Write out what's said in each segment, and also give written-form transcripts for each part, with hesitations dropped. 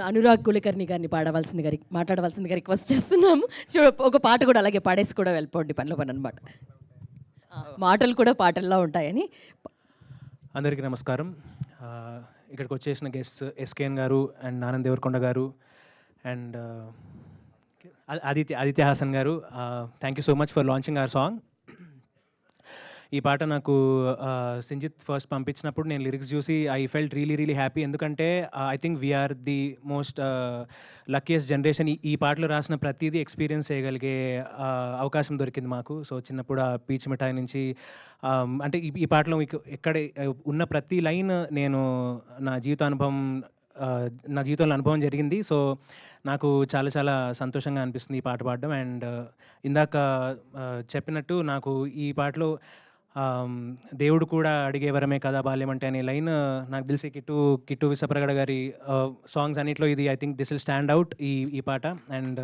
అనురాగ్ కులకర్ణి గారిని మాట్లాడవలసిందిగా రిక్వెస్ట్ చేస్తున్నాము. ఒక పాట కూడా అలాగే పాడేసి కూడా వెళ్ళిపోండి పనిలో పని అనమాట. మాటలు కూడా పాటల్లా ఉంటాయని. అందరికీ నమస్కారం. ఇక్కడికి వచ్చేసిన guests SKN garu and Anand Devarakonda garu and Aditya Hasan garu, thank you so much for launching our song. ఈ పాట నాకు సింజిత్ ఫస్ట్ పంపించినప్పుడు నేను లిరిక్స్ చూసి ఐ ఫెల్ట్ రియలీ హ్యాపీ. ఎందుకంటే I think we're the most luckiest generation. ఈ పాటలు రాసిన ప్రతిదీ ఎక్స్పీరియన్స్ చేయగలిగే అవకాశం దొరికింది మాకు. సో చిన్నప్పుడు ఆ పీచ్ మిఠాయి నుంచి అంటే ఈ పాటలో మీకు ఎక్కడ ఉన్న ప్రతి లైన్ నేను నా జీవితంలో అనుభవం జరిగింది. సో నాకు చాలా సంతోషంగా అనిపిస్తుంది ఈ పాట పాడడం. అండ్ ఇందాక చెప్పినట్టు నాకు ఈ పాటలో దేవుడు కూడా అడిగే వరమే కదా బాల్యం అంటే అనే లైన్ నాకు తెలిసి కిట్టు విశ్వప్రగడ గారి సాంగ్స్ అన్నిట్లో ఇది I think this will stand out ఈ పాట. And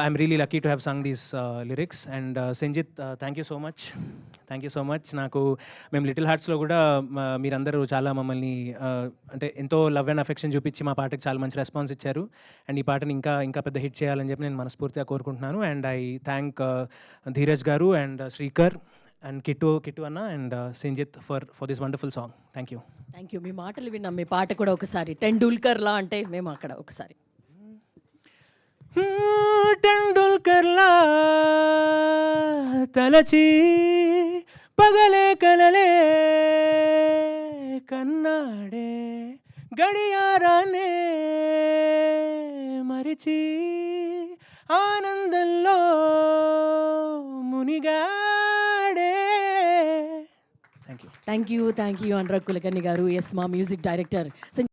I'm really lucky to have song these lyrics. And Sanjit, thank you so much. నాకు మేము లిటిల్ హార్ట్స్లో కూడా మీరందరూ చాలా మమ్మల్ని అంటే ఎంతో లవ్ అండ్ అఫెక్షన్ చూపించి మా పాటకి చాలా మంచి రెస్పాన్స్ ఇచ్చారు. అండ్ ఈ పాటని ఇంకా పెద్ద హిట్ చేయాలని చెప్పి నేను మనస్ఫూర్తిగా కోరుకుంటున్నాను. And I thank Dheeraj garu and Srikar and Kittu anna and Sanjith for this wonderful song. Thank you. మీ మాటలు విన్నాం. మీ పాట కూడా ఒకసారి టెండూల్కర్లా అంటే మేము అక్కడ ఒకసారి టెండూల్కర్లా తలచి పగలే కలలే కన్నాడే గడియారానే మరిచి ఆనందంలో మునిగాడే. థ్యాంక్ యూ అనురాగ్ కులకర్ణి గారు. ఎస్, మా మ్యూజిక్ డైరెక్టర్